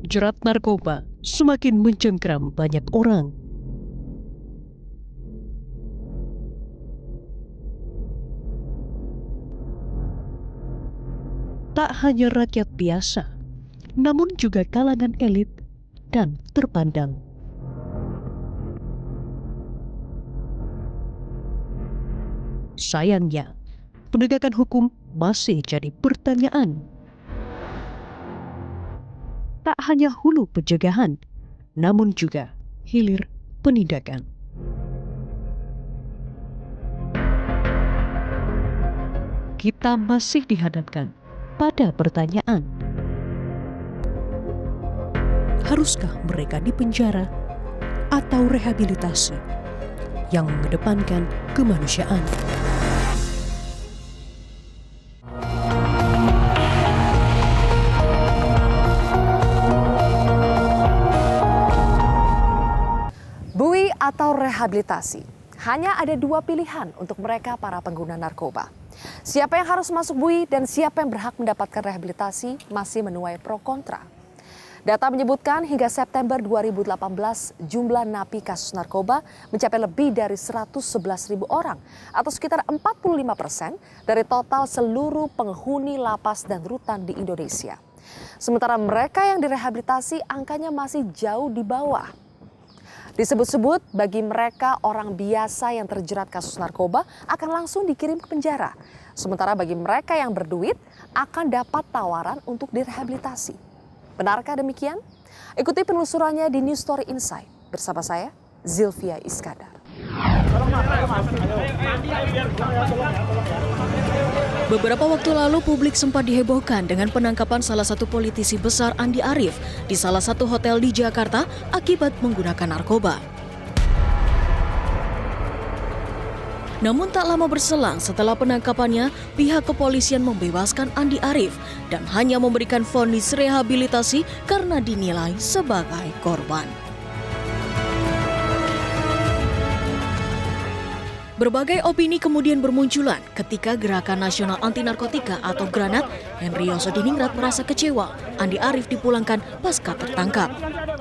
jerat narkoba semakin mencengkram banyak orang. Tak hanya rakyat biasa, namun juga kalangan elit dan terpandang. Sayangnya, penegakan hukum masih jadi pertanyaan. Tak hanya hulu pencegahan, namun juga hilir penindakan. Kita masih dihadapkan pada pertanyaan, haruskah mereka dipenjara atau rehabilitasi yang mengedepankan kemanusiaan? Bui atau rehabilitasi? Hanya ada dua pilihan untuk mereka para pengguna narkoba. Siapa yang harus masuk bui dan siapa yang berhak mendapatkan rehabilitasi masih menuai pro kontra. Data menyebutkan hingga September 2018 jumlah napi kasus narkoba mencapai lebih dari 111.000 orang atau sekitar 45% dari total seluruh penghuni lapas dan rutan di Indonesia. Sementara mereka yang direhabilitasi angkanya masih jauh di bawah. Disebut-sebut bagi mereka orang biasa yang terjerat kasus narkoba akan langsung dikirim ke penjara. Sementara bagi mereka yang berduit akan dapat tawaran untuk direhabilitasi. Benarkah demikian? Ikuti penelusurannya di News Story Insight bersama saya, Zilvia Iskandar. Beberapa waktu lalu publik sempat dihebohkan dengan penangkapan salah satu politisi besar Andi Arief di salah satu hotel di Jakarta akibat menggunakan narkoba. Namun tak lama berselang setelah penangkapannya, pihak kepolisian membebaskan Andi Arief dan hanya memberikan vonis rehabilitasi karena dinilai sebagai korban. Berbagai opini kemudian bermunculan ketika Gerakan Nasional Anti Narkotika atau Granat, Henry Yosodiningrat merasa kecewa Andi Arief dipulangkan pasca tertangkap.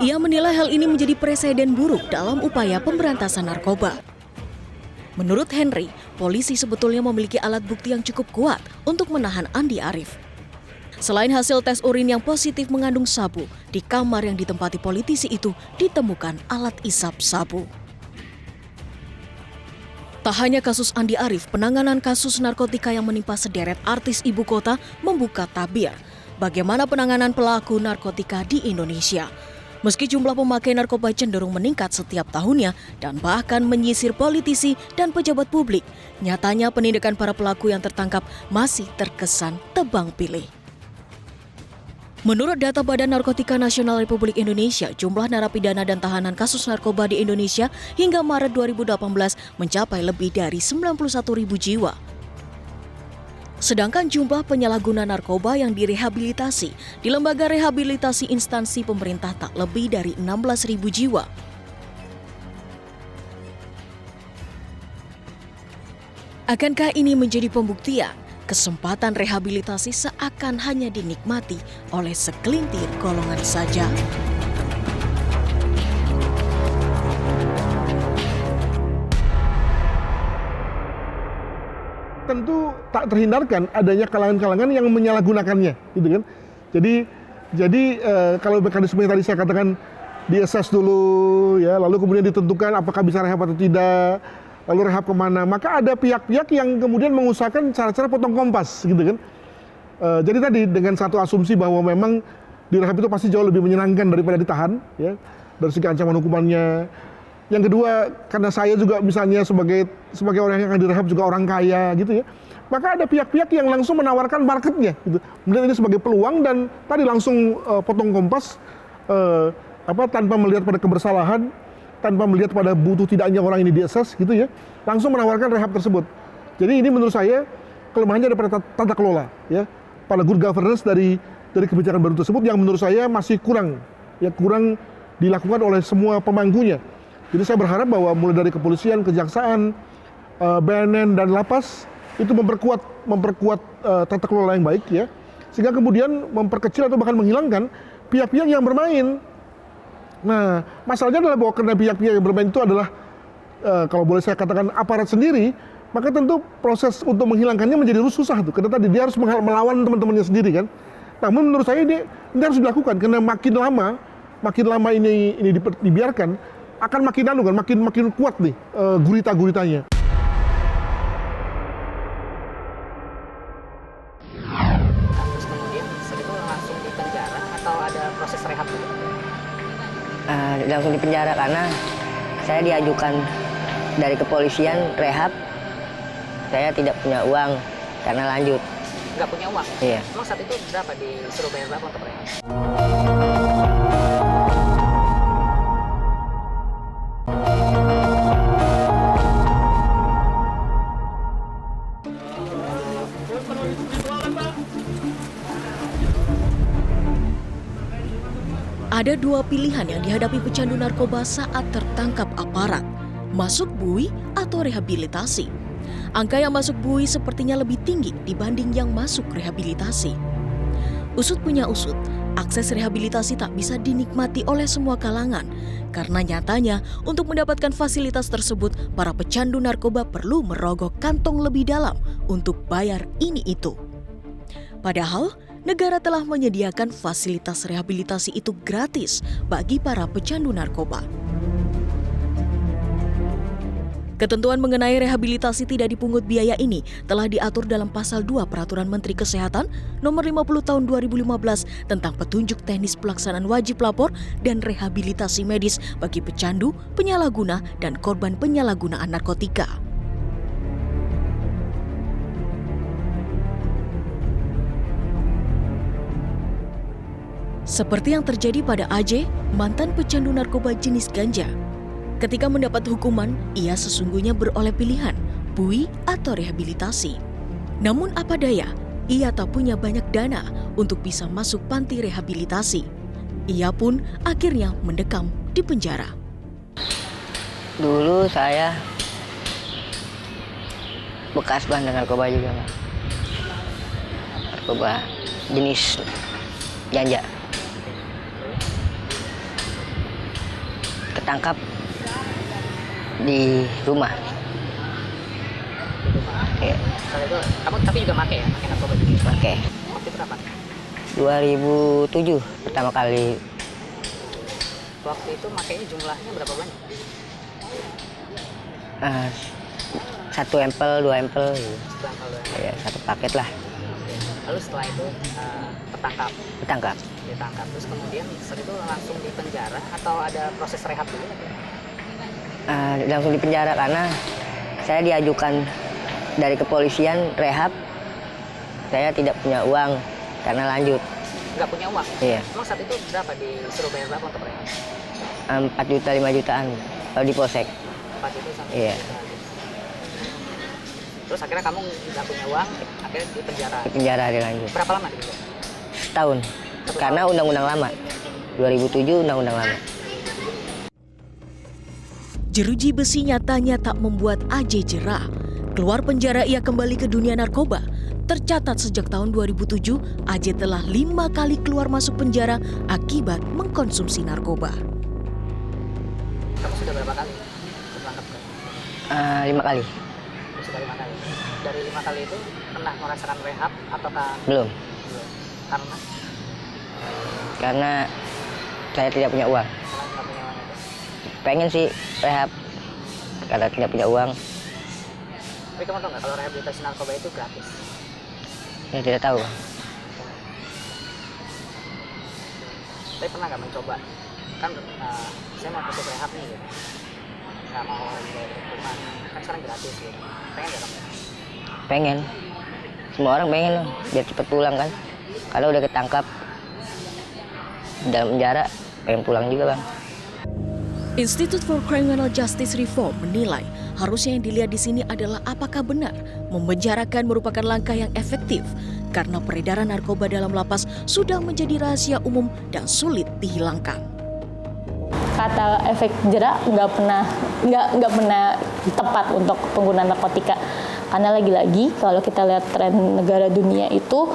Ia menilai hal ini menjadi presiden buruk dalam upaya pemberantasan narkoba. Menurut Henry, polisi sebetulnya memiliki alat bukti yang cukup kuat untuk menahan Andi Arief. Selain hasil tes urin yang positif mengandung sabu, di kamar yang ditempati politisi itu ditemukan alat isap sabu. Tak hanya kasus Andi Arief, penanganan kasus narkotika yang menimpa sederet artis ibu kota membuka tabir bagaimana penanganan pelaku narkotika di Indonesia. Meski jumlah pemakai narkoba cenderung meningkat setiap tahunnya dan bahkan menyisir politisi dan pejabat publik, nyatanya penindakan para pelaku yang tertangkap masih terkesan tebang pilih. Menurut data Badan Narkotika Nasional Republik Indonesia, jumlah narapidana dan tahanan kasus narkoba di Indonesia hingga Maret 2018 mencapai lebih dari 91.000 jiwa. Sedangkan jumlah penyalahguna narkoba yang direhabilitasi di lembaga rehabilitasi instansi pemerintah tak lebih dari 16.000 jiwa. Akankah ini menjadi pembuktian? Kesempatan rehabilitasi seakan hanya dinikmati oleh segelintir golongan saja. Tentu tak terhindarkan adanya kalangan-kalangan yang menyalahgunakannya, gitu kan. Jadi kalau mekanisme yang tadi saya katakan diassess dulu, ya, lalu kemudian ditentukan apakah bisa rehab atau tidak. Lalu rehab kemana, maka ada pihak-pihak yang kemudian mengusahakan cara-cara potong kompas, gitu kan. Jadi tadi dengan satu asumsi bahwa memang di rehab itu pasti jauh lebih menyenangkan daripada ditahan, ya, dari segi ancaman hukumannya. Yang kedua, karena saya juga misalnya sebagai orang yang akan direhab juga orang kaya, gitu ya, maka ada pihak-pihak yang langsung menawarkan marketnya, gitu. Kemudian ini sebagai peluang dan tadi langsung potong kompas, tanpa melihat pada kebersalahan, tanpa melihat pada butuh tidaknya orang ini diakses, gitu ya, langsung menawarkan rehab tersebut. Jadi ini menurut saya kelemahannya ada pada tata kelola, ya, pada good governance dari kebijakan baru tersebut yang menurut saya masih kurang dilakukan oleh semua pemangkunya. Jadi saya berharap bahwa mulai dari kepolisian, kejaksaan, BNN dan lapas itu memperkuat tata kelola yang baik, ya, sehingga kemudian memperkecil atau bahkan menghilangkan pihak-pihak yang bermain. Nah, masalahnya adalah bahwa karena pihak-pihak yang bermain itu adalah kalau boleh saya katakan aparat sendiri, maka tentu proses untuk menghilangkannya menjadi susah tuh. Karena tadi dia harus melawan teman-temannya sendiri kan. Namun menurut saya ini harus dilakukan karena makin lama ini dibiarkan akan makin kuat nih gurita-guritanya. Terus kemudian setelah itu langsung di penjara atau ada proses rehab dulu? Langsung di penjara karena saya diajukan dari kepolisian rehab. Saya tidak punya uang karena lanjut. Nggak punya uang? Iya. Emang saat itu berapa, disuruh bayar berapa untuk rehab? Ada dua pilihan yang dihadapi pecandu narkoba saat tertangkap aparat, masuk BUI atau rehabilitasi. Angka yang masuk BUI sepertinya lebih tinggi dibanding yang masuk rehabilitasi. Usut punya usut, akses rehabilitasi tak bisa dinikmati oleh semua kalangan, karena nyatanya untuk mendapatkan fasilitas tersebut, para pecandu narkoba perlu merogoh kantong lebih dalam untuk bayar ini itu. Padahal, negara telah menyediakan fasilitas rehabilitasi itu gratis bagi para pecandu narkoba. Ketentuan mengenai rehabilitasi tidak dipungut biaya ini telah diatur dalam Pasal 2 Peraturan Menteri Kesehatan Nomor 50 Tahun 2015 tentang petunjuk teknis pelaksanaan wajib lapor dan rehabilitasi medis bagi pecandu, penyalahguna, dan korban penyalahgunaan narkotika. Seperti yang terjadi pada AJ, mantan pecandu narkoba jenis ganja. Ketika mendapat hukuman, ia sesungguhnya beroleh pilihan, BUI atau rehabilitasi. Namun apa daya, ia tak punya banyak dana untuk bisa masuk panti rehabilitasi. Ia pun akhirnya mendekam di penjara. Dulu saya bekas bandar narkoba juga, Pak. Narkoba jenis ganja. Ketangkap di rumah. Ya. Soalnya itu, kamu tapi juga pakai ya? Pakai narkoba juga? Pakai. Waktu itu berapa? 2007 pertama kali. Waktu itu makainya jumlahnya berapa banyak? 1 ampel, 2 ampel gitu. Setelah kalau Ya, 1 paket lah. lalu setelah itu Ketangkap. ditangkap. Terus kemudian setelah itu langsung di penjara atau ada proses rehab dulu? Langsung di penjara karena saya diajukan dari kepolisian rehab. Saya tidak punya uang karena lanjut. Nggak punya uang? Iya. Emang saat itu berapa, disuruh bayar berapa untuk rehab? 4 juta, 5 jutaan kalau di polsek. 4 juta sampai Iya. 5 juta. Terus akhirnya kamu nggak punya uang, akhirnya di penjara. Di penjara dia lanjut. Berapa lama di penjara? Setahun. Karena undang-undang lama. 2007 undang-undang lama. Jeruji besi nyatanya tak membuat AJ jerah. Keluar penjara ia kembali ke dunia narkoba. Tercatat sejak tahun 2007, AJ telah 5 kali keluar masuk penjara akibat mengkonsumsi narkoba. Kamu sudah berapa kali tertangkap? 5 kali. Sudah 5 kali. Dari 5 kali itu pernah merasakan rehab ataukah Belum. belum? Karena saya tidak punya uang. Karena nggak punya uang itu. Pengen sih rehab karena tidak punya uang. Tapi kamu tahu nggak kalau rehabilitasi narkoba itu gratis? Ya tidak tahu. Tapi pernah nggak mencoba? Kan saya mau ikut rehab nih gitu. Nggak mau bayar hukuman. Kan sekarang gratis gitu. Pengen nggak kamu? Pengen. Semua orang pengen loh, biar cepet pulang kan. Kalau udah ketangkap di dalam penjara, pengen pulang juga, Bang. Institute for Criminal Justice Reform menilai harusnya yang dilihat di sini adalah apakah benar memenjarakan merupakan langkah yang efektif karena peredaran narkoba dalam lapas sudah menjadi rahasia umum dan sulit dihilangkan. Kata efek jera nggak pernah tepat untuk pengguna narkotika, karena lagi-lagi kalau kita lihat tren negara dunia itu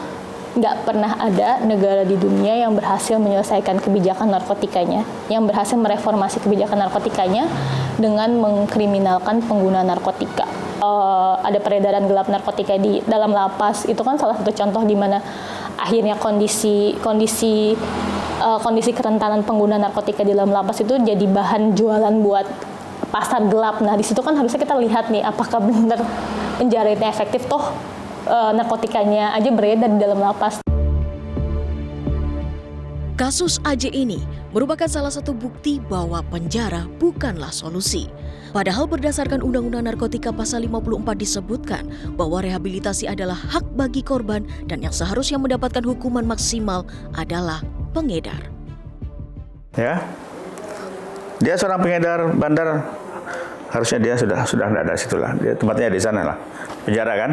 nggak pernah ada negara di dunia yang berhasil menyelesaikan kebijakan narkotikanya, yang berhasil mereformasi kebijakan narkotikanya dengan mengkriminalkan pengguna narkotika. Ada peredaran gelap narkotika di dalam lapas, itu kan salah satu contoh di mana akhirnya kondisi kerentanan pengguna narkotika di dalam lapas itu jadi bahan jualan buat pasar gelap. Nah, di situ kan harusnya kita lihat nih, apakah benar penjara itu efektif, toh narkotikanya aja beredar di dalam lapas. Kasus AJ ini merupakan salah satu bukti bahwa penjara bukanlah solusi. Padahal berdasarkan Undang-Undang Narkotika Pasal 54 disebutkan bahwa rehabilitasi adalah hak bagi korban dan yang seharusnya mendapatkan hukuman maksimal adalah pengedar. Ya, dia seorang pengedar bandar, harusnya dia sudah tidak ada situlah, dia tempatnya di sana lah, penjara kan.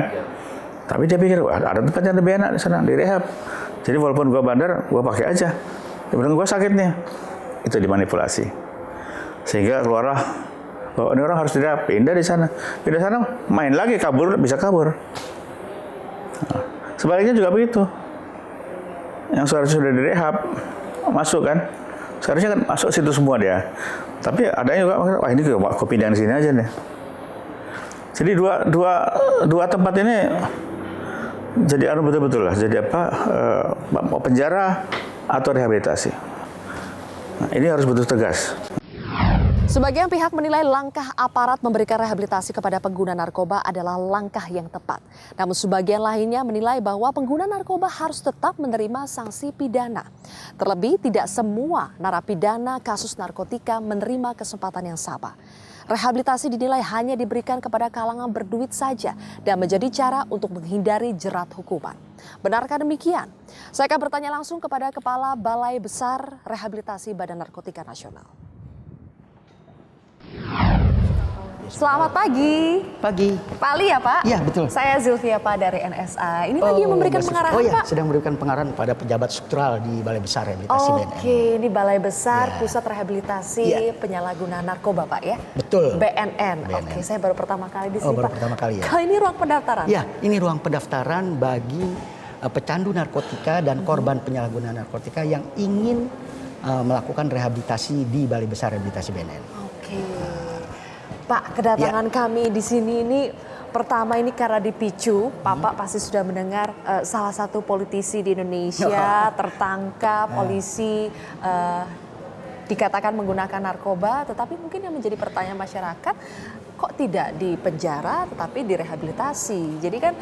Tapi dia pikir, wah ada tempat yang lebih enak di sana, direhab. Jadi walaupun gua bandar, gua pakai aja. Kemudian gua sakitnya, itu dimanipulasi. Sehingga keluarlah bahwa ini orang harus direhab, pindah di sana. Pindah sana, main lagi, kabur, bisa kabur. Nah, sebaliknya juga begitu. Yang seharusnya sudah direhab, masuk kan. Seharusnya kan masuk situ semua dia. Tapi ada yang juga, wah ini kok pindah di sini aja nih. Jadi dua tempat ini jadi betul-betul lah. Jadi penjara atau rehabilitasi. Nah, ini harus betul tegas. Sebagian pihak menilai langkah aparat memberikan rehabilitasi kepada pengguna narkoba adalah langkah yang tepat. Namun sebagian lainnya menilai bahwa pengguna narkoba harus tetap menerima sanksi pidana. Terlebih tidak semua narapidana kasus narkotika menerima kesempatan yang sama. Rehabilitasi dinilai hanya diberikan kepada kalangan berduit saja dan menjadi cara untuk menghindari jerat hukuman. Benarkah demikian? Saya akan bertanya langsung kepada Kepala Balai Besar Rehabilitasi Badan Narkotika Nasional. Selamat pagi. Pagi. Pak Ali ya Pak? Iya betul. Saya Zilvia Pak dari NSA. Ini lagi memberikan pengarahan Pak? sedang memberikan pengarahan pada pejabat struktural di Balai Besar Rehabilitasi BNN. Oke, ini Balai Besar Ya. Pusat Rehabilitasi Penyalahgunaan Narkoba Pak ya? Betul. BNN. Oke, saya baru pertama kali di sini baru Pak. pertama kali ya. Kali ini ruang pendaftaran? Ya, ini ruang pendaftaran bagi pecandu narkotika dan korban penyalahgunaan narkotika yang ingin melakukan rehabilitasi di Balai Besar Rehabilitasi BNN. Oke. Pak, kedatangan kami di sini ini pertama ini karena dipicu, Bapak pasti sudah mendengar salah satu politisi di Indonesia tertangkap polisi dikatakan menggunakan narkoba, tetapi mungkin yang menjadi pertanyaan masyarakat, kok tidak di penjara tetapi direhabilitasi. Jadi kan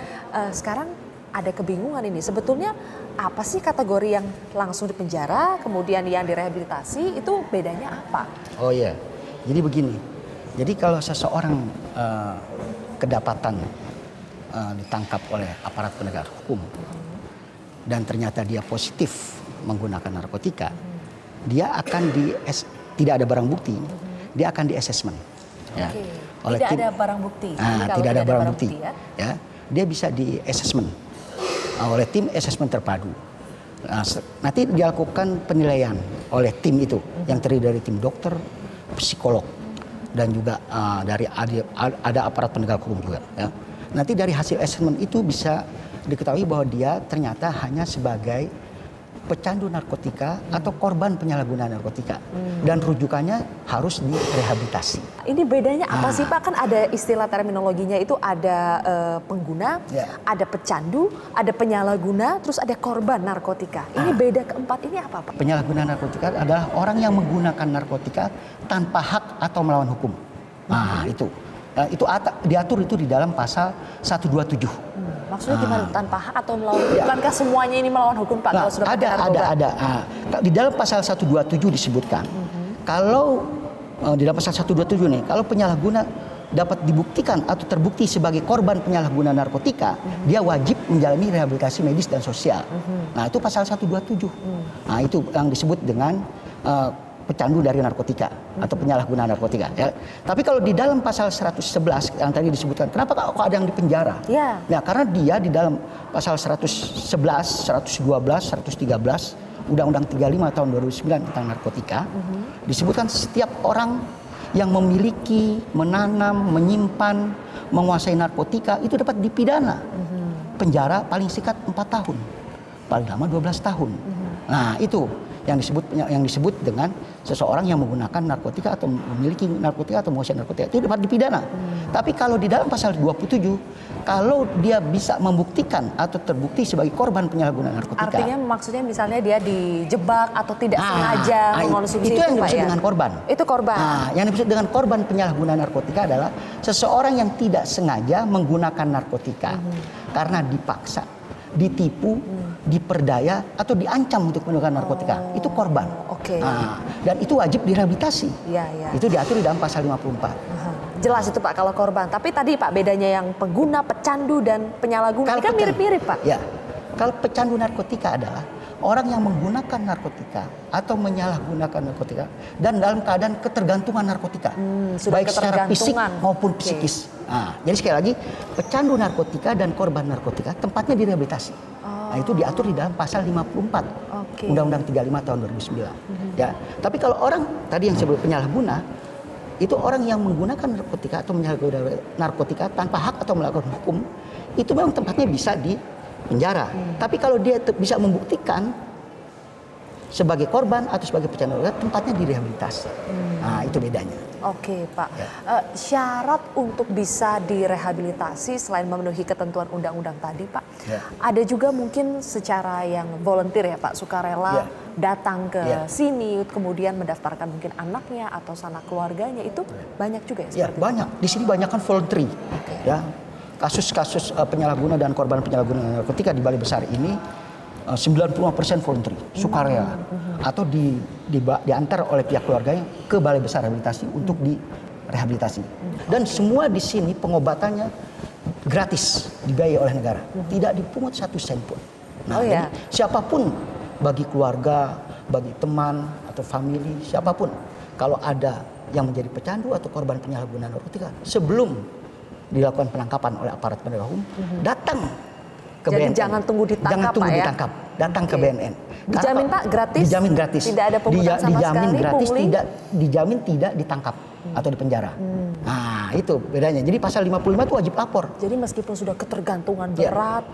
sekarang ada kebingungan ini. Sebetulnya apa sih kategori yang langsung di penjara, kemudian yang direhabilitasi, itu bedanya apa? Oh iya, jadi begini. Jadi kalau seseorang kedapatan ditangkap oleh aparat penegak hukum dan ternyata dia positif menggunakan narkotika, dia akan tidak ada barang bukti, dia akan di assessment. Ya, oleh tidak tim, ada barang bukti. Tidak ada barang bukti. Ya, dia bisa di assessment oleh tim assessment terpadu. Nanti dilakukan penilaian oleh tim itu yang terdiri dari tim dokter, psikolog, dan juga dari ada aparat penegak hukum juga. Ya. Nanti dari hasil assessment itu bisa diketahui bahwa dia ternyata hanya sebagai pecandu narkotika atau korban penyalahgunaan narkotika dan rujukannya harus direhabilitasi. Ini bedanya apa sih Pak? Kan ada istilah terminologinya itu ada pengguna, ada pecandu, ada penyalahguna, terus ada korban narkotika. Ini beda keempat ini apa Pak? Penyalahguna narkotika adalah orang yang menggunakan narkotika tanpa hak atau melawan hukum. Nah itu diatur itu di dalam pasal 127. Maksudnya gimana tanpa hak atau melawan hukum? Bukankah semuanya ini melawan hukum Pak? Nah, kalau sudah pakai narkoba? ada. Di dalam pasal 127 disebutkan kalau di dalam pasal 127 nih, kalau penyalahguna dapat dibuktikan atau terbukti sebagai korban penyalahguna narkotika, dia wajib menjalani rehabilitasi medis dan sosial. Nah itu pasal 127. Nah itu yang disebut dengan pecandu dari narkotika atau penyalahguna narkotika. Ya. Tapi kalau di dalam pasal 111 yang tadi disebutkan, kenapa kok ada yang di penjara? Ya. Nah, karena dia di dalam pasal 111, 112, 113 Undang-Undang 35 tahun 2009 tentang narkotika disebutkan setiap orang yang memiliki, menanam, menyimpan, menguasai narkotika itu dapat dipidana penjara paling singkat 4 tahun. paling lama 12 tahun. Nah, itu yang disebut dengan seseorang yang menggunakan narkotika atau memiliki narkotika atau menguasai narkotika itu dapat dipidana. Tapi kalau di dalam pasal 27, kalau dia bisa membuktikan atau terbukti sebagai korban penyalahgunaan narkotika. Artinya maksudnya misalnya dia dijebak atau tidak sengaja mengonsumsi itu yang Pak, dimaksud ya? dengan korban. Itu korban. Nah, yang dimaksud dengan korban penyalahgunaan narkotika adalah seseorang yang tidak sengaja menggunakan narkotika karena dipaksa, ditipu, diperdaya atau diancam untuk menggunakan narkotika. Itu korban. Oke. Nah, dan itu wajib direhabilitasi. Iya, iya. Itu diatur di dalam pasal 54. Jelas itu Pak kalau korban. Tapi tadi Pak bedanya yang pengguna, pecandu dan penyalahguna ini kan mirip-mirip Pak. Ya. Kalau pecandu narkotika adalah orang yang menggunakan narkotika atau menyalahgunakan narkotika dan dalam keadaan ketergantungan narkotika, sudah baik secara fisik ketergantungan. maupun psikis. Nah, jadi sekali lagi pecandu narkotika dan korban narkotika tempatnya direhabilitasi. Nah, itu diatur di dalam pasal 54 Undang-Undang 35 tahun 2009. Ya, tapi kalau orang tadi yang sebut penyalahguna itu orang yang menggunakan narkotika atau menyalahgunakan narkotika tanpa hak atau melakukan hukum, itu memang tempatnya bisa di penjara. Tapi kalau dia bisa membuktikan sebagai korban atau sebagai pecandu narkotika, tempatnya direhabilitasi. Nah, itu bedanya. Oke Pak, syarat untuk bisa direhabilitasi selain memenuhi ketentuan undang-undang tadi Pak, ada juga mungkin secara yang volunteer ya Pak, sukarela datang ke sini, kemudian mendaftarkan mungkin anaknya atau sanak keluarganya, itu banyak juga ya? Ya, banyak. Di sini banyak kan voluntary. Ya, kasus-kasus penyalahguna dan korban penyalahgunaan narkotika di Balai Besar ini 95% voluntary, sukarela, atau diantar oleh pihak keluarganya ke Balai Besar Rehabilitasi untuk direhabilitasi. Dan semua di sini pengobatannya gratis, dibiayai oleh negara, tidak dipungut 1 sen pun. Nah, jadi siapapun, bagi keluarga, bagi teman atau famili, siapapun, kalau ada yang menjadi pecandu atau korban penyalahgunaan narkotika, sebelum dilakukan penangkapan oleh aparat penegak hukum, datang ke Jadi BNN. jangan tunggu ditangkap Jangan tunggu Pak, ya? ditangkap, datang ke BNN. Dijamin Pak gratis? Dijamin gratis. Tidak ada pungutan sama dijamin sekali, gratis, pungli? dijamin tidak ditangkap atau dipenjara. Nah, itu bedanya. Jadi pasal 55 itu wajib lapor. Jadi meskipun sudah ketergantungan berat,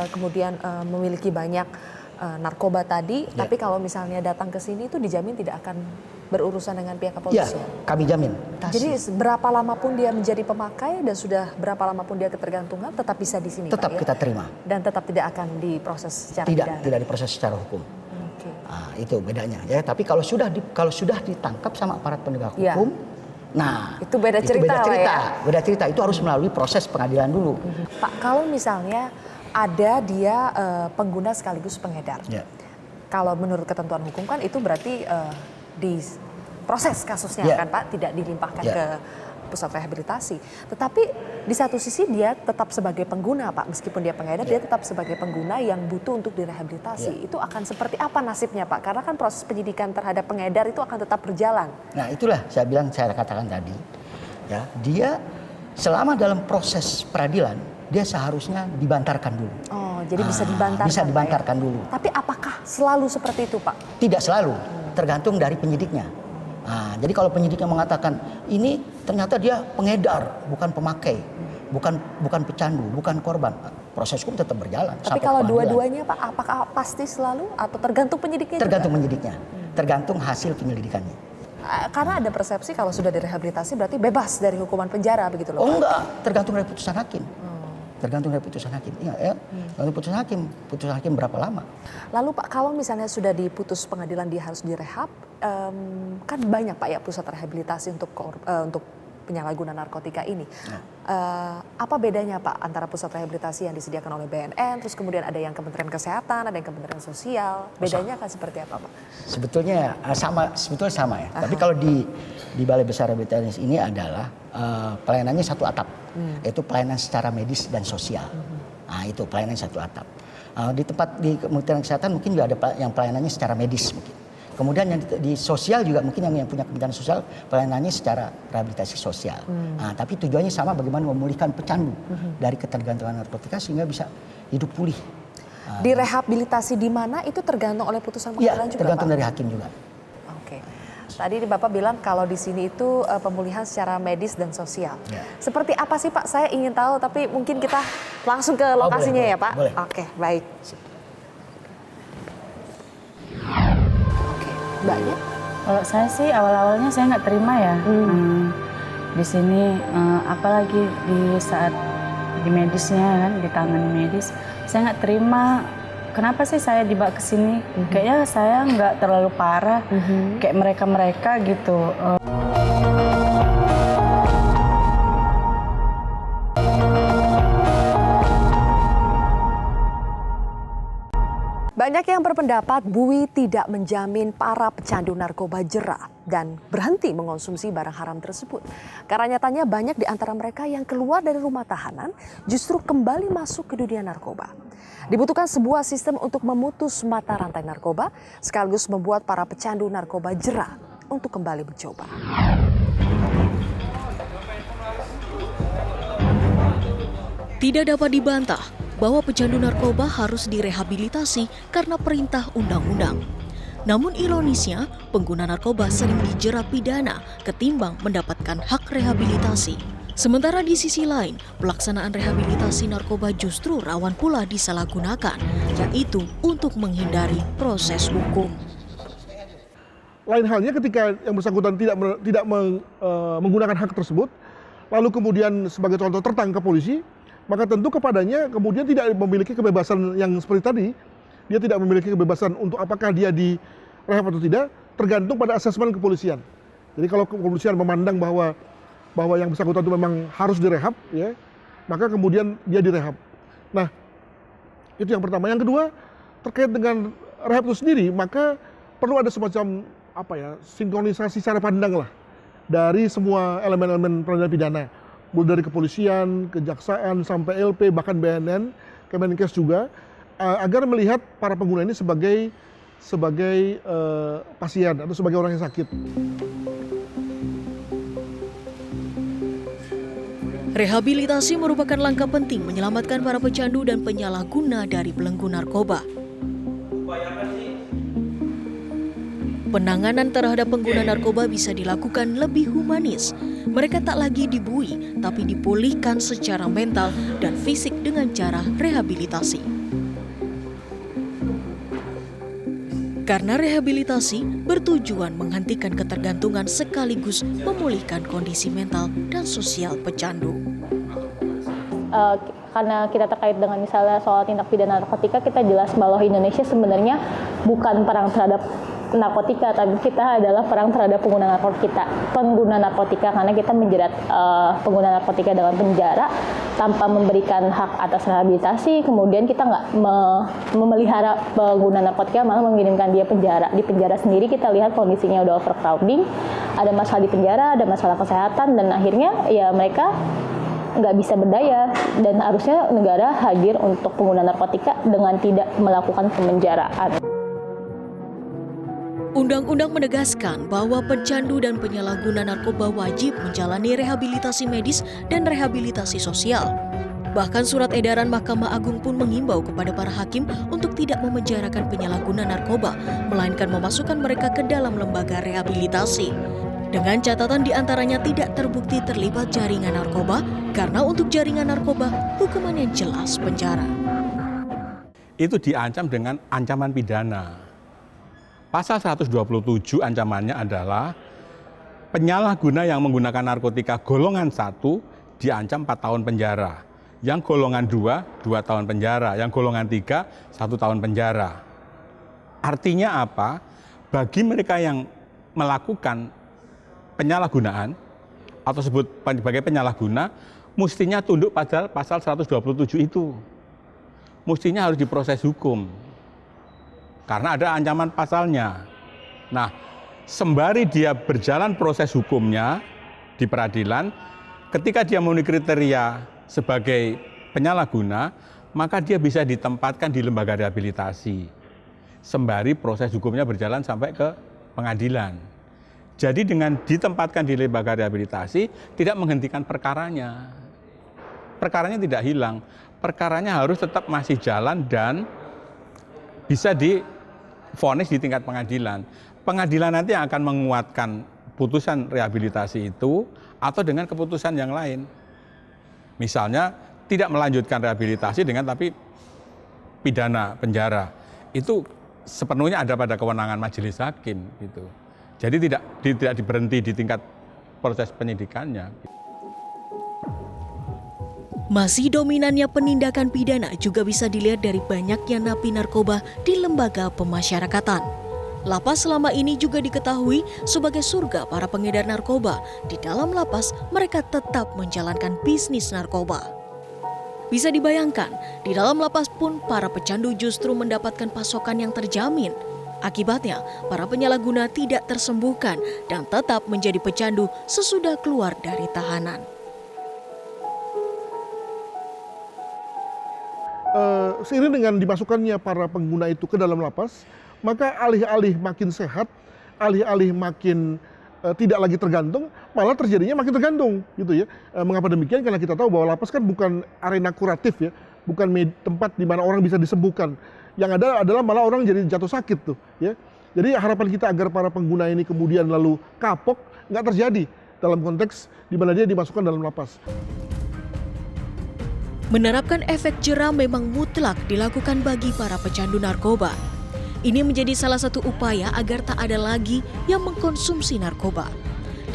kemudian memiliki banyak narkoba tadi, tapi kalau misalnya datang ke sini itu dijamin tidak akan berurusan dengan pihak kepolisian. Kami jamin. Jadi berapa lama pun dia menjadi pemakai dan sudah berapa lama pun dia ketergantungan tetap bisa di sini Tetap Pak, ya? kita terima. Dan tetap tidak akan diproses secara pidana. Tidak diproses secara hukum. Nah, itu bedanya ya. Tapi kalau sudah ditangkap sama aparat penegak hukum, nah itu beda cerita. Beda cerita. Itu harus melalui proses pengadilan dulu. Pak, kalau misalnya ada dia pengguna sekaligus pengedar, kalau menurut ketentuan hukum kan itu berarti diproses kasusnya kan Pak, tidak dilimpahkan ke pusat rehabilitasi. Tetapi di satu sisi dia tetap sebagai pengguna Pak, meskipun dia pengedar, dia tetap sebagai pengguna yang butuh untuk direhabilitasi. Itu akan seperti apa nasibnya Pak? Karena kan proses penyidikan terhadap pengedar itu akan tetap berjalan. Nah, itulah saya katakan tadi. Ya, dia selama dalam proses peradilan, dia seharusnya dibantarkan dulu. Oh, jadi bisa dibantarkan. Bisa dibantarkan dulu. Tapi apakah selalu seperti itu Pak? Tidak selalu, tergantung dari penyidiknya. Nah, jadi kalau penyidiknya mengatakan ini ternyata dia pengedar, bukan pemakai, bukan pecandu, bukan korban, proses hukum tetap berjalan. Tapi kalau dua-duanya Pak, apakah pasti selalu atau tergantung penyidiknya? Tergantung penyidiknya, tergantung hasil penyelidikannya. Karena ada persepsi kalau sudah direhabilitasi berarti bebas dari hukuman penjara begitu loh. Oh enggak, tergantung dari putusan hakim. Tergantung dari putusan hakim. Ingat ya, putusan hakim berapa lama. Lalu Pak, kalau misalnya sudah diputus pengadilan dia harus direhab, kan banyak Pak ya pusat rehabilitasi untuk penyalahguna narkotika ini. Apa bedanya Pak antara pusat rehabilitasi yang disediakan oleh BNN, terus kemudian ada yang Kementerian Kesehatan, ada yang Kementerian Sosial, bedanya akan seperti apa Pak? Sebetulnya sama ya. Tapi kalau di Balai Besar Rehabilitasi ini adalah pelayanannya satu atap, yaitu pelayanan secara medis dan sosial. Nah, itu pelayanan satu atap. Di Kementerian Kesehatan mungkin juga ada yang pelayanannya secara medis mungkin. Kemudian yang di sosial juga mungkin yang punya Kementerian Sosial pelayanannya secara rehabilitasi sosial. Nah, tapi tujuannya sama, bagaimana memulihkan pecandu dari ketergantungan narkotika sehingga bisa hidup pulih. Direhabilitasi di mana itu tergantung oleh putusan pengadilan juga tergantung Pak? dari hakim juga. Oke. Tadi Bapak bilang kalau di sini itu pemulihan secara medis dan sosial. Seperti apa sih Pak? Saya ingin tahu, tapi mungkin kita langsung ke lokasinya boleh, ya Pak? boleh. Oke, baik. Mbaknya? Kalau saya sih awal-awalnya saya nggak terima ya. Di sini apalagi di saat di medisnya kan, ditangani medis, saya nggak terima. Kenapa sih saya dibawa ke sini? Kayaknya saya nggak terlalu parah kayak mereka-mereka gitu. Banyak yang berpendapat Bui tidak menjamin para pecandu narkoba jera dan berhenti mengonsumsi barang haram tersebut. Karena nyatanya banyak di antara mereka yang keluar dari rumah tahanan justru kembali masuk ke dunia narkoba. Dibutuhkan sebuah sistem untuk memutus mata rantai narkoba sekaligus membuat para pecandu narkoba jera untuk kembali mencoba. Tidak dapat dibantah bahwa pecandu narkoba harus direhabilitasi karena perintah undang-undang. Namun ironisnya, pengguna narkoba sering dijerat pidana ketimbang mendapatkan hak rehabilitasi. Sementara di sisi lain, pelaksanaan rehabilitasi narkoba justru rawan pula disalahgunakan, yaitu untuk menghindari proses hukum. Lain halnya ketika yang bersangkutan tidak menggunakan hak tersebut, lalu kemudian sebagai contoh tertangkap polisi, maka tentu kepadanya kemudian tidak memiliki kebebasan yang seperti tadi. Dia tidak memiliki kebebasan untuk apakah dia direhab atau tidak, tergantung pada asesmen kepolisian. Jadi kalau kepolisian memandang bahwa yang bersangkutan itu memang harus direhab, ya, maka kemudian dia direhab. Nah, itu yang pertama. Yang kedua, terkait dengan rehab itu sendiri, maka perlu ada semacam sinkronisasi cara pandang lah dari semua elemen-elemen peradilan pidana. Mulai dari kepolisian, kejaksaan, sampai LP, bahkan BNN, Kemenkes juga, agar melihat para pengguna ini sebagai pasien atau sebagai orang yang sakit. Rehabilitasi merupakan langkah penting menyelamatkan para pecandu dan penyalahguna dari belenggu narkoba. Penanganan terhadap pengguna narkoba bisa dilakukan lebih humanis. Mereka tak lagi dibui, tapi dipulihkan secara mental dan fisik dengan cara rehabilitasi. Karena rehabilitasi bertujuan menghentikan ketergantungan sekaligus memulihkan kondisi mental dan sosial pecandu. Karena kita terkait dengan misalnya soal tindak pidana narkotika, kita jelas bahwa Indonesia sebenarnya bukan perang terhadap narkotika, tapi kita adalah perang terhadap pengguna narkotika karena kita menjerat pengguna narkotika dengan penjara tanpa memberikan hak atas rehabilitasi. Kemudian kita nggak memelihara pengguna narkotika, malah mengirimkan dia penjara. Di penjara sendiri kita lihat kondisinya udah overcrowding, ada masalah di penjara, ada masalah kesehatan, dan akhirnya ya mereka nggak bisa berdaya, dan harusnya negara hadir untuk pengguna narkotika dengan tidak melakukan pemenjaraan. Undang-undang menegaskan bahwa pecandu dan penyalahguna narkoba wajib menjalani rehabilitasi medis dan rehabilitasi sosial. Bahkan surat edaran Mahkamah Agung pun mengimbau kepada para hakim untuk tidak memenjarakan penyalahguna narkoba, melainkan memasukkan mereka ke dalam lembaga rehabilitasi. Dengan catatan diantaranya tidak terbukti terlibat jaringan narkoba, karena untuk jaringan narkoba hukumannya jelas penjara. Itu diancam dengan ancaman pidana. Pasal 127 ancamannya adalah penyalahguna yang menggunakan narkotika golongan 1 diancam 4 tahun penjara. Yang golongan 2, 2 tahun penjara. Yang golongan 3, 1 tahun penjara. Artinya apa? Bagi mereka yang melakukan penyalahgunaan atau sebut sebagai penyalahguna, mestinya tunduk pada pasal 127 itu. Mestinya harus diproses hukum. Karena ada ancaman pasalnya. Nah, sembari dia berjalan proses hukumnya di peradilan, ketika dia memenuhi kriteria sebagai penyalahguna, maka dia bisa ditempatkan di lembaga rehabilitasi. Sembari proses hukumnya berjalan sampai ke pengadilan. Jadi dengan ditempatkan di lembaga rehabilitasi, tidak menghentikan perkaranya. Perkaranya tidak hilang. Perkaranya harus tetap masih jalan dan bisa divonis di tingkat pengadilan. Pengadilan nanti akan menguatkan putusan rehabilitasi itu atau dengan keputusan yang lain. Misalnya tidak melanjutkan rehabilitasi dengan tapi pidana penjara. Itu sepenuhnya ada pada kewenangan majelis hakim gitu. Jadi tidak diberhenti di tingkat proses penyidikannya. Masih dominannya penindakan pidana juga bisa dilihat dari banyaknya napi narkoba di lembaga pemasyarakatan. Lapas selama ini juga diketahui sebagai surga para pengedar narkoba. Di dalam lapas, mereka tetap menjalankan bisnis narkoba. Bisa dibayangkan, di dalam lapas pun para pecandu justru mendapatkan pasokan yang terjamin. Akibatnya, para penyalahguna tidak tersembuhkan dan tetap menjadi pecandu sesudah keluar dari tahanan. Seiring dengan dimasukkannya para pengguna itu ke dalam lapas, maka alih-alih makin sehat, alih-alih makin tidak lagi tergantung, malah terjadinya makin tergantung, gitu ya. Mengapa demikian? Karena kita tahu bahwa lapas kan bukan arena kuratif ya, bukan tempat di mana orang bisa disembuhkan. Yang ada adalah malah orang jadi jatuh sakit tuh, ya. Jadi harapan kita agar para pengguna ini kemudian lalu kapok, nggak terjadi dalam konteks di mana dia dimasukkan dalam lapas. Menerapkan efek jera memang mutlak dilakukan bagi para pecandu narkoba. Ini menjadi salah satu upaya agar tak ada lagi yang mengkonsumsi narkoba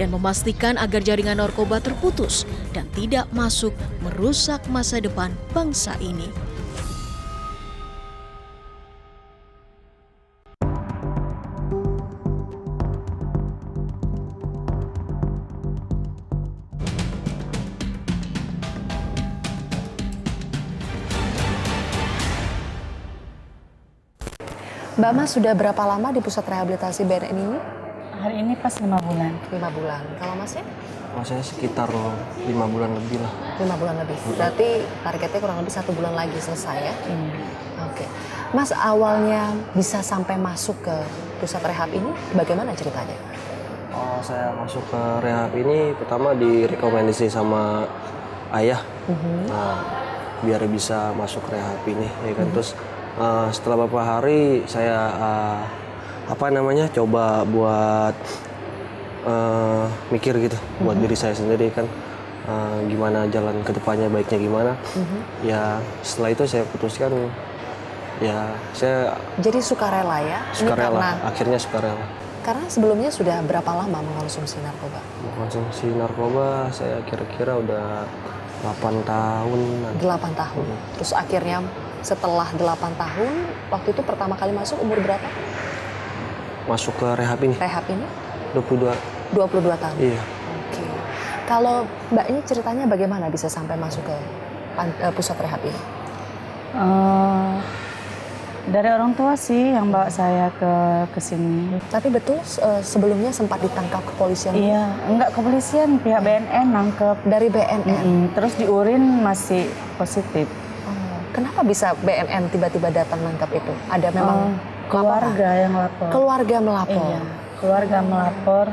dan memastikan agar jaringan narkoba terputus dan tidak masuk merusak masa depan bangsa ini. Mbak Mas sudah berapa lama di pusat rehabilitasi BNN ini? Hari ini pas 5 bulan. 5 bulan. Kalau Masnya? Masanya sekitar 5 bulan lebih lah. 5 bulan lebih. Berarti targetnya kurang lebih 1 bulan lagi selesai ya? Oke. Mas awalnya bisa sampai masuk ke pusat rehab ini bagaimana ceritanya? Oh, saya masuk ke rehab ini pertama direkomendasi sama ayah. Nah, biar bisa masuk rehab ini ya kan. Terus setelah beberapa hari saya coba buat mikir gitu buat diri saya sendiri kan, gimana jalan ke depannya, baiknya gimana. Ya setelah itu saya putuskan ya saya jadi sukarela ya? Sukarela, akhirnya sukarela. Karena sebelumnya sudah berapa lama mengkonsumsi narkoba? Mengkonsumsi narkoba saya kira-kira udah 8 tahun. 8 tahun. Terus akhirnya setelah 8 tahun, waktu itu pertama kali masuk umur berapa? Masuk ke rehab ini? Rehab ini? 22 tahun? Iya. Oke. Kalau Mbak ini ceritanya bagaimana bisa sampai masuk ke pusat rehab ini? Dari orang tua sih yang bawa saya ke sini. Tapi betul sebelumnya sempat ditangkap kepolisian? Iya, enggak kepolisian, pihak BNN nangkep. Dari BNN? Terus diurin masih positif. Kenapa bisa BNN tiba-tiba datang nangkap itu? Ada memang keluarga yang lapor. Keluarga melapor? Iya, keluarga melapor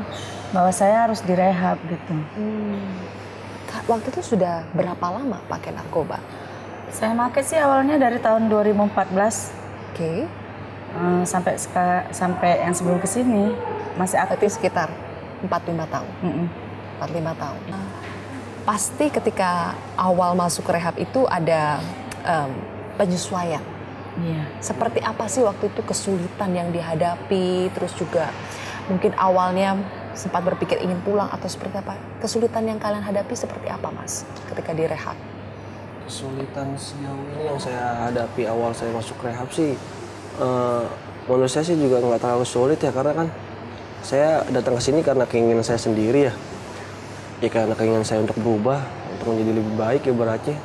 bahwa saya harus direhab gitu. Waktu itu sudah berapa lama pakai narkoba? Saya pakai sih awalnya dari tahun 2014. Oke. Sampai yang sebelum kesini masih aktif. Sekitar 45 tahun? 45 tahun. Pasti ketika awal masuk rehab itu ada penyesuaian. Iya. Seperti apa sih waktu itu kesulitan yang dihadapi, terus juga mungkin awalnya sempat berpikir ingin pulang atau seperti apa? Kesulitan yang kalian hadapi seperti apa, Mas, ketika di rehab? Kesulitan sejauh ini yang saya hadapi awal saya masuk rehab sih, menurut saya sih juga nggak terlalu sulit ya, karena kan saya datang ke sini karena keinginan saya sendiri ya. Ya karena keinginan saya untuk berubah, untuk menjadi lebih baik ya beratnya.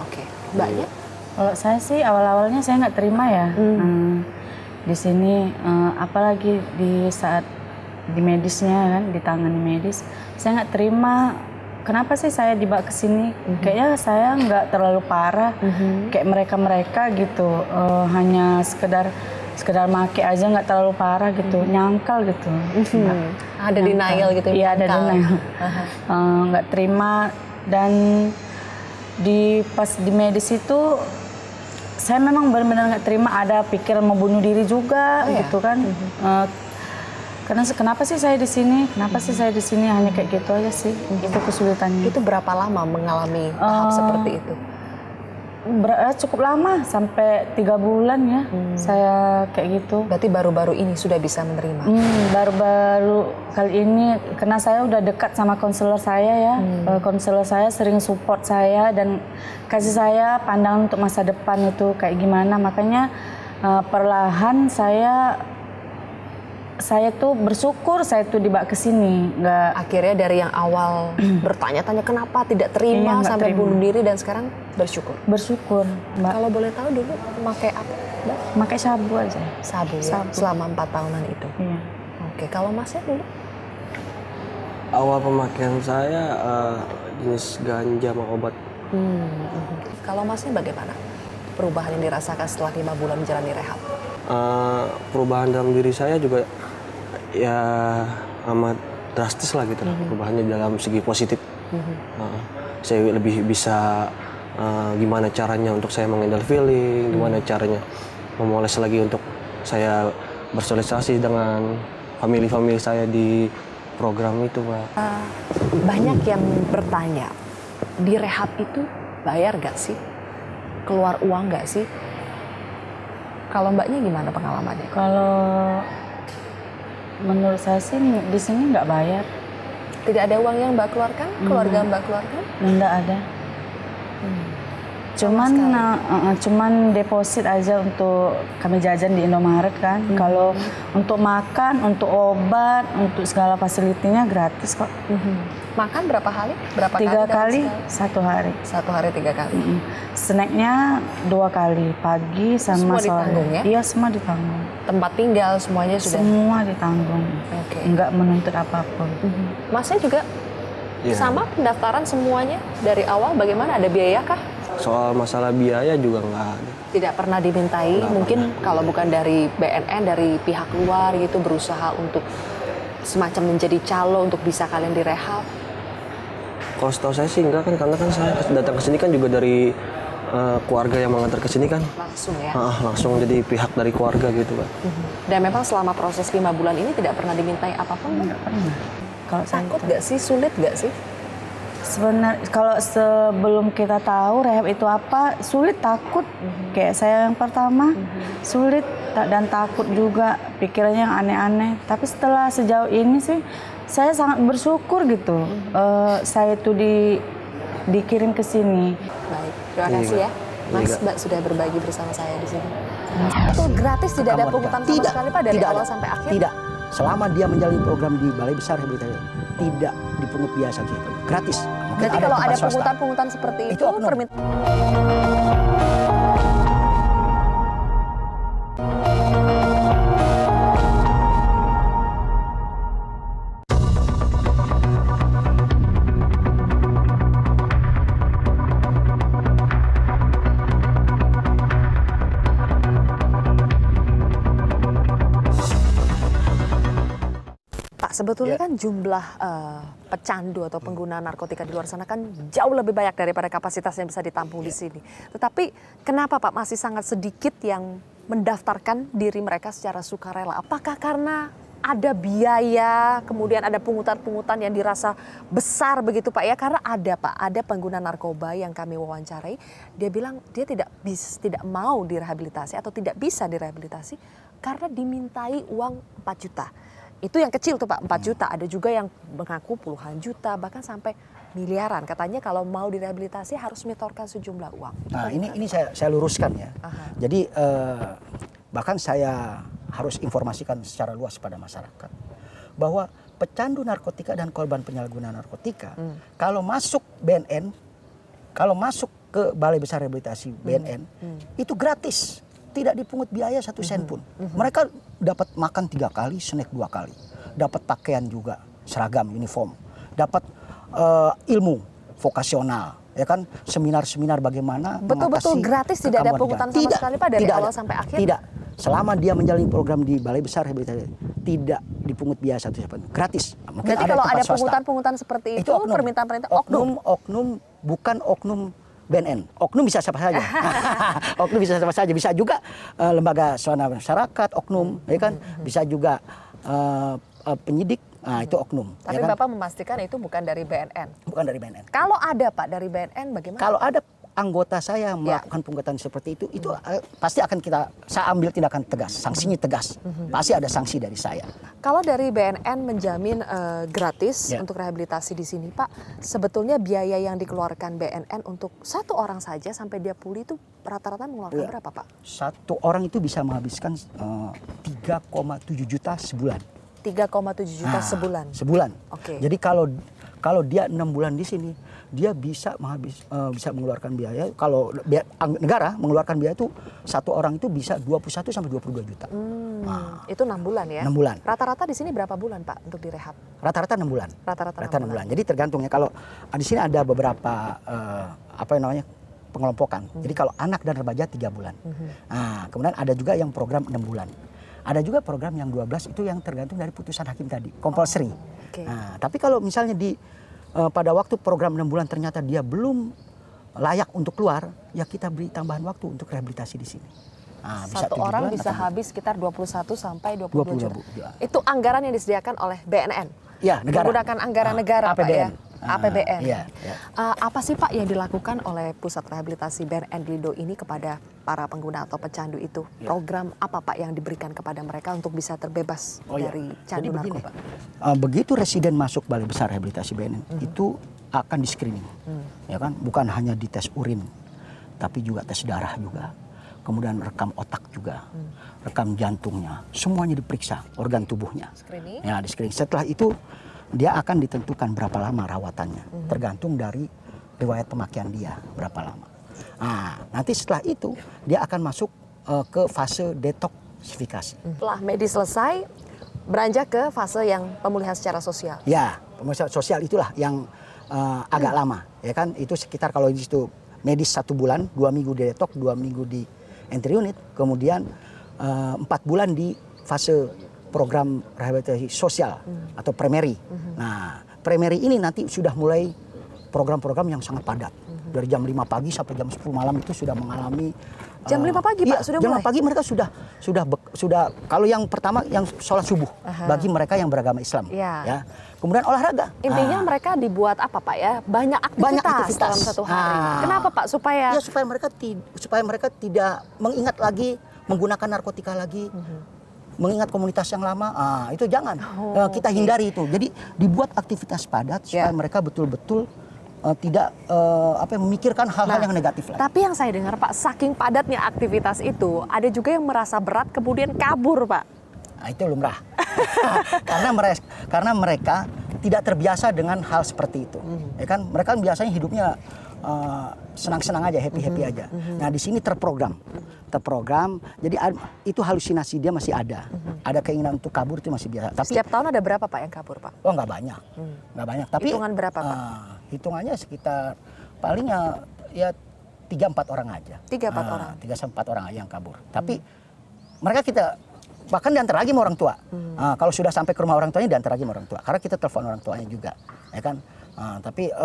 Oke. Mbaknya? Kalau saya sih awal-awalnya saya nggak terima ya di sini, apalagi di saat di medisnya kan, ditangani medis, saya nggak terima. Kenapa sih saya dibawa ke sini? Kayaknya saya nggak terlalu parah, kayak mereka gitu, hanya sekedar make aja, nggak terlalu parah gitu, nyangkal gitu. Ada denial gitu? Iya, ada denial. Nggak terima. Dan pas di medis itu saya memang benar-benar nggak terima, ada pikiran mau bunuh diri juga gitu kan. Karena kenapa sih saya di sini? Kenapa sih saya di sini? Hanya kayak gitu aja sih. Itu kesulitannya. Itu berapa lama mengalami tahap seperti itu? Cukup lama, sampai 3 bulan ya saya kayak gitu. Berarti baru-baru ini sudah bisa menerima? Baru-baru kali ini, karena saya udah dekat sama konselor saya ya. Konselor saya sering support saya dan kasih saya pandangan untuk masa depan itu kayak gimana. Makanya perlahan saya tuh bersyukur saya tuh dibawa ke sini. Akhirnya dari yang awal bertanya-tanya kenapa tidak terima sampai bunuh diri dan sekarang bersyukur. Bersyukur, Mbak. Kalau boleh tahu dulu pakai apa, Mbak? Pakai sabu aja. Sabu ya? Selama 4 tahunan itu. Iya. Oke, kalau Masnya dulu? Awal pemakaian saya jenis ganja sama obat. Kalau Masnya bagaimana? Perubahan yang dirasakan setelah 5 bulan menjalani rehab? Perubahan dalam diri saya juga ya amat drastis lah gitu, perubahannya dalam segi positif. Saya lebih bisa gimana caranya untuk saya mengendal feeling, gimana caranya memoles lagi untuk saya bersosialisasi dengan family saya di program itu, Pak. Banyak yang bertanya, di rehab itu bayar gak sih? Keluar uang gak sih? Kalau Mbaknya gimana pengalamannya? Kalau menurut saya sih di sini nggak bayar. Tidak ada uang yang Mbak keluarkan? Keluarga Mbak keluarkan? Nggak ada. Cuman deposit aja untuk kami jajan di Indomaret kan. Kalau untuk makan, untuk obat, untuk segala fasilitinya gratis kok. Makan berapa kali? Berapa 3 kali? 1 hari. 1 hari 3 kali. Snacknya 2 kali, pagi sama semua sore. Ditanggung, ya? Iya, semua ditanggung. Tempat tinggal semuanya sudah? Semua ditanggung. Nggak menuntut apapun. Masnya juga sama pendaftaran semuanya dari awal bagaimana? Ada biaya kah? Soal masalah biaya juga nggak ada. Tidak pernah dimintai, mungkin kalau bukan dari BNN, dari pihak luar gitu berusaha untuk semacam menjadi calo untuk bisa kalian direhab? Kalau setahu saya sih enggak kan, karena kan saya datang ke sini kan juga dari keluarga yang mengantar ke sini kan. Langsung ya? Langsung jadi pihak dari keluarga gitu kan. Dan memang selama proses 5 bulan ini tidak pernah dimintai apapun? Enggak pernah. Kalau takut nggak sih? Sulit nggak sih? Sebenarnya kalau sebelum kita tahu rehab itu apa, sulit, takut. Kayak saya yang pertama, sulit dan takut juga, pikirannya yang aneh-aneh. Tapi setelah sejauh ini sih, saya sangat bersyukur gitu. Saya itu dikirim ke sini. Baik, terima kasih ya, Mas, Mbak sudah berbagi bersama saya di sini. Itu gratis, tidak ada pungutan sama sekali Pak dari awal sampai akhir? Tidak. Selama dia menjalani program di Balai Besar Rehabilitasi, tidak dipungut biaya satupun, gratis. Berarti kalau ada pungutan-pungutan seperti itu permintaan. Sebetulnya kan jumlah pecandu atau pengguna narkotika di luar sana kan jauh lebih banyak daripada kapasitas yang bisa ditampung di sini. Tetapi kenapa Pak masih sangat sedikit yang mendaftarkan diri mereka secara sukarela? Apakah karena ada biaya, kemudian ada pungutan-pungutan yang dirasa besar begitu Pak ya? Karena ada Pak, ada pengguna narkoba yang kami wawancarai, dia bilang dia tidak mau direhabilitasi atau tidak bisa direhabilitasi karena dimintai uang 4 juta. Itu yang kecil tuh Pak, 4 juta. Ada juga yang mengaku puluhan juta, bahkan sampai miliaran. Katanya kalau mau direhabilitasi harus menyetorkan sejumlah uang. Nah ini saya luruskan ya. Jadi bahkan saya harus informasikan secara luas pada masyarakat bahwa pecandu narkotika dan korban penyalahgunaan narkotika kalau masuk BNN, kalau masuk ke Balai Besar Rehabilitasi BNN itu gratis. Tidak dipungut biaya 1 sen pun. Mereka dapat makan 3 kali, snack 2 kali. Dapat pakaian juga, seragam, uniform. Dapat ilmu vokasional, ya kan? Seminar-seminar bagaimana betul-betul gratis, tidak ada pungutan sama sekali Pak dari awal sampai akhir? Tidak. Selama dia menjalani program di Balai Besar Rehabilitasi, tidak dipungut biaya 1 sen pun. Gratis. Mungkin berarti kalau ada pungutan-pungutan seperti itu permintaan oknum, bukan oknum BNN. Oknum bisa siapa saja. Oknum bisa siapa saja. Bisa juga lembaga swadaya masyarakat, oknum, ya kan? Bisa juga penyidik, nah itu oknum. Tapi ya kan? Bapak memastikan itu bukan dari BNN? Bukan dari BNN. Kalau ada Pak dari BNN bagaimana? Kalau ada anggota saya melakukan perbuatan seperti itu pasti akan saya ambil tindakan tegas, sanksinya tegas. Pasti ada sanksi dari saya. Kalau dari BNN menjamin gratis untuk rehabilitasi di sini, Pak, sebetulnya biaya yang dikeluarkan BNN untuk satu orang saja sampai dia pulih itu rata-rata mengeluarkan berapa, Pak? Satu orang itu bisa menghabiskan 3,7 juta sebulan. 3,7 juta sebulan. Sebulan. Oke. Jadi kalau dia 6 bulan di sini, dia bisa bisa mengeluarkan biaya. Kalau negara mengeluarkan biaya itu satu orang itu bisa 21 sampai 22 juta. Itu 6 bulan ya? 6 bulan. Rata-rata di sini berapa bulan, Pak, untuk direhab? Rata-rata 6 bulan. Rata-rata 6 bulan. Jadi tergantung ya. Kalau di sini ada beberapa pengelompokan. Jadi kalau anak dan remaja 3 bulan. Nah, kemudian ada juga yang program 6 bulan. Ada juga program yang 12 itu yang tergantung dari putusan hakim tadi, compulsory. Nah, tapi kalau misalnya pada waktu program 6 bulan ternyata dia belum layak untuk keluar, ya kita beri tambahan waktu untuk rehabilitasi di sini. Nah, satu orang bisa habis sekitar 21 sampai 22 juta. Itu anggaran yang disediakan oleh BNN? Ya, negara. Menggunakan anggaran negara, APBN. Pak ya? APBN. Iya. Apa sih, Pak, yang dilakukan oleh Pusat Rehabilitasi BNN di Lido ini kepada para pengguna atau pecandu itu? Program apa, Pak, yang diberikan kepada mereka untuk bisa terbebas dari candu narkoba? Begitu residen masuk Balai Besar Rehabilitasi BNN, itu akan di screening, ya kan? Bukan hanya di tes urin, tapi juga tes darah juga. Kemudian rekam otak juga, rekam jantungnya, semuanya diperiksa, organ tubuhnya. Screening? Ya, di screening. Setelah itu dia akan ditentukan berapa lama rawatannya, tergantung dari riwayat pemakaian dia berapa lama. Nah, nanti setelah itu dia akan masuk ke fase detoksifikasi. Setelah medis selesai, beranjak ke fase yang pemulihan secara sosial. Ya, pemulihan sosial itulah yang agak lama, ya kan? Itu sekitar kalau di situ medis 1 bulan, 2 minggu di detox, 2 minggu di entry unit, kemudian 4 bulan di fase program rehabilitasi sosial atau primary. Nah, primary ini nanti sudah mulai program-program yang sangat padat. Dari jam 5 pagi sampai jam 10 malam itu sudah mengalami jam 5 pagi, Pak, sudah jam mulai? 5 pagi mereka sudah kalau yang pertama yang sholat subuh bagi mereka yang beragama Islam. Ya. Kemudian olahraga. Intinya mereka dibuat apa, Pak ya? Banyak aktivitas dalam satu hari. Kenapa, Pak? Supaya supaya mereka tidak mengingat lagi menggunakan narkotika lagi. Mengingat komunitas yang lama, itu jangan. Kita hindari itu. Jadi dibuat aktivitas padat supaya mereka betul-betul tidak memikirkan hal-hal yang negatif lagi. Tapi yang saya dengar, Pak, saking padatnya aktivitas itu, ada juga yang merasa berat kemudian kabur, Pak. Nah, itu lumrah. karena mereka tidak terbiasa dengan hal seperti itu. Ya kan? Mereka biasanya hidupnya senang-senang aja, happy-happy aja. Nah, di sini terprogram. Jadi itu halusinasi dia masih ada. Ada keinginan untuk kabur itu masih biasa. Tapi setiap tahun ada berapa, Pak, yang kabur, Pak? Oh, nggak banyak. Nggak banyak. Tapi hitungan berapa, Pak? Hitungannya sekitar palingnya ya 3-4 orang aja. 3-4 orang? 3-4 orang aja yang kabur. Tapi mereka kita bahkan diantar lagi sama orang tua. Kalau sudah sampai ke rumah orang tuanya diantar lagi sama orang tua. Karena kita telepon orang tuanya juga, ya kan. Tapi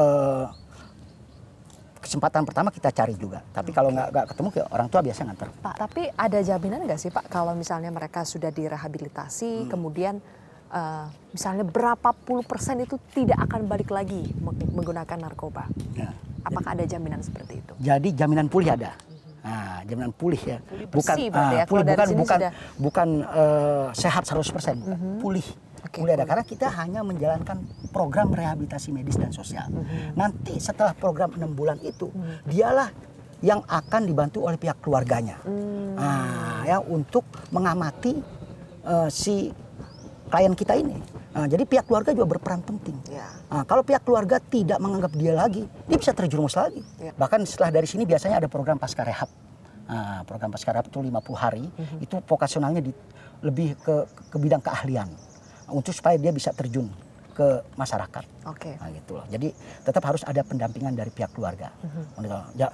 kesempatan pertama kita cari juga. Tapi kalau nggak ketemu, orang tua biasa nganter. Pak, tapi ada jaminan nggak sih, Pak, kalau misalnya mereka sudah direhabilitasi, kemudian misalnya berapa puluh % itu tidak akan balik lagi menggunakan narkoba? Apakah ada jaminan seperti itu? Jadi jaminan pulih ada. Nah, jaminan pulih ya. Bukan sehat 100%, pulih. Pulih ada karena kita hanya menjalankan program rehabilitasi medis dan sosial. Nanti setelah program 6 bulan itu, dialah yang akan dibantu oleh pihak keluarganya. Untuk mengamati si klien kita ini. Jadi pihak keluarga juga berperan penting. Kalau pihak keluarga tidak menganggap dia lagi, dia bisa terjerumus lagi. Bahkan setelah dari sini biasanya ada program pasca rehab. Program pasca rehab itu 50 hari, itu vokasionalnya lebih ke bidang keahlian. Untuk supaya dia bisa terjun ke masyarakat. Gitu loh. Jadi tetap harus ada pendampingan dari pihak keluarga.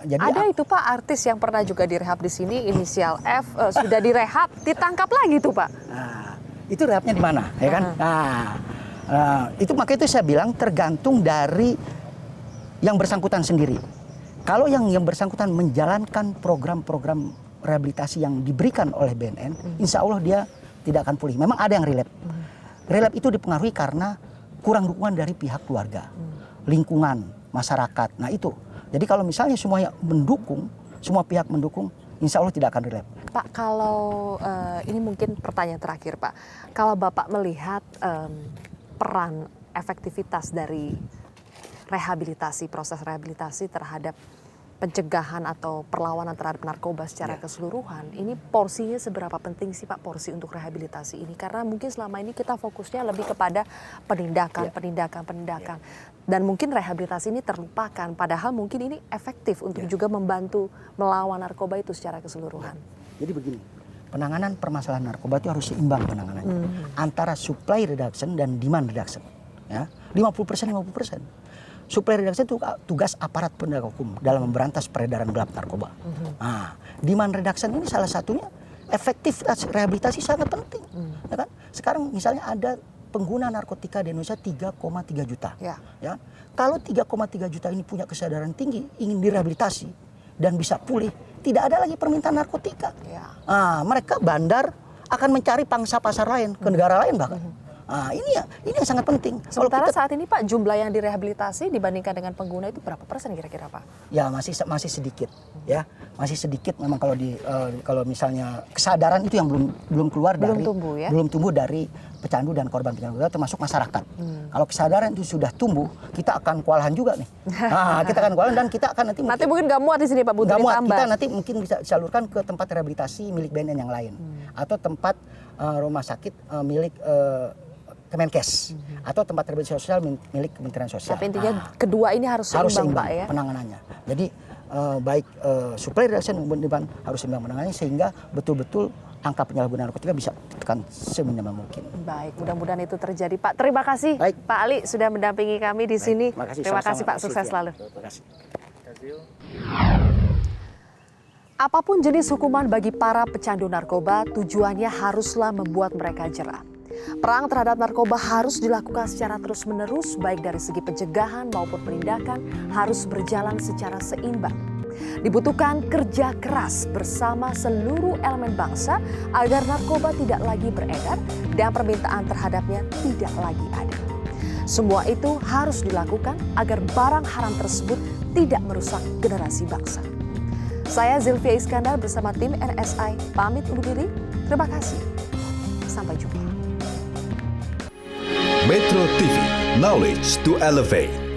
Jadi ada itu, Pak, artis yang pernah juga direhab di sini, inisial F, sudah direhab, ditangkap lagi tuh, Pak. Itu rehabnya di mana, ya kan? Itu makanya itu saya bilang tergantung dari yang bersangkutan sendiri. Kalau yang bersangkutan menjalankan program-program rehabilitasi yang diberikan oleh BNN, insya Allah dia tidak akan pulih. Memang ada yang relapse. Relapse itu dipengaruhi karena kurang dukungan dari pihak keluarga, lingkungan, masyarakat. Nah itu. Jadi kalau misalnya semuanya mendukung, semua pihak mendukung, insya Allah tidak akan relap. Pak, kalau ini mungkin pertanyaan terakhir Pak, kalau Bapak melihat peran efektivitas dari rehabilitasi, proses rehabilitasi terhadap pencegahan atau perlawanan terhadap narkoba secara keseluruhan, ini porsinya seberapa penting sih Pak porsi untuk rehabilitasi ini? Karena mungkin selama ini kita fokusnya lebih kepada penindakan. Dan mungkin rehabilitasi ini terlupakan, padahal mungkin ini efektif untuk juga membantu melawan narkoba itu secara keseluruhan. Jadi begini, penanganan permasalahan narkoba itu harus seimbang penanganannya. Antara supply reduction dan demand reduction. Ya, 50%. Supply reduction itu tugas aparat penegak hukum dalam memberantas peredaran gelap narkoba. Nah, demand reduction ini salah satunya efektif rehabilitasi sangat penting. Ya kan? Sekarang misalnya ada pengguna narkotika di Indonesia 3,3 juta. Ya. Kalau 3,3 juta ini punya kesadaran tinggi, ingin direhabilitasi dan bisa pulih, tidak ada lagi permintaan narkotika. Nah, mereka bandar akan mencari pangsa pasar lain, ke negara lain bahkan. Nah, ini yang sangat penting. Sementara saat ini Pak, jumlah yang direhabilitasi dibandingkan dengan pengguna itu berapa persen kira-kira Pak? Ya masih sedikit, ya masih sedikit. Memang kalau misalnya kesadaran itu yang belum keluar belum tumbuh dari pecandu dan korban penyalahgunaan termasuk masyarakat. Kalau kesadaran itu sudah tumbuh, kita akan kewalahan juga nih. Nah, kita akan kewalahan dan kita akan nanti mungkin nggak muat di sini Pak, butuh ditambah. Kita nanti mungkin bisa disalurkan ke tempat rehabilitasi milik BNN yang lain atau tempat rumah sakit milik Kemenkes atau tempat rehabilitasi sosial milik Kementerian Sosial. Tapi intinya kedua ini harus seimbang Pak ya. Penanganannya. Jadi baik supply reduction maupun demand harus seimbang penanganannya sehingga betul-betul angka penyalahgunaan narkotika bisa ditekan seminimal mungkin. Baik, mudah-mudahan itu terjadi Pak. Terima kasih Pak Ali sudah mendampingi kami di sini. Terima kasih Pak, sukses selalu. Terima kasih. Apapun jenis hukuman bagi para pecandu narkoba, tujuannya haruslah membuat mereka jera. Perang terhadap narkoba harus dilakukan secara terus-menerus, baik dari segi pencegahan maupun penindakan harus berjalan secara seimbang. Dibutuhkan kerja keras bersama seluruh elemen bangsa agar narkoba tidak lagi beredar dan permintaan terhadapnya tidak lagi ada. Semua itu harus dilakukan agar barang haram tersebut tidak merusak generasi bangsa. Saya Zilvia Iskandar bersama tim NSI pamit undur diri. Terima kasih. Sampai jumpa. Metro TV, knowledge to elevate.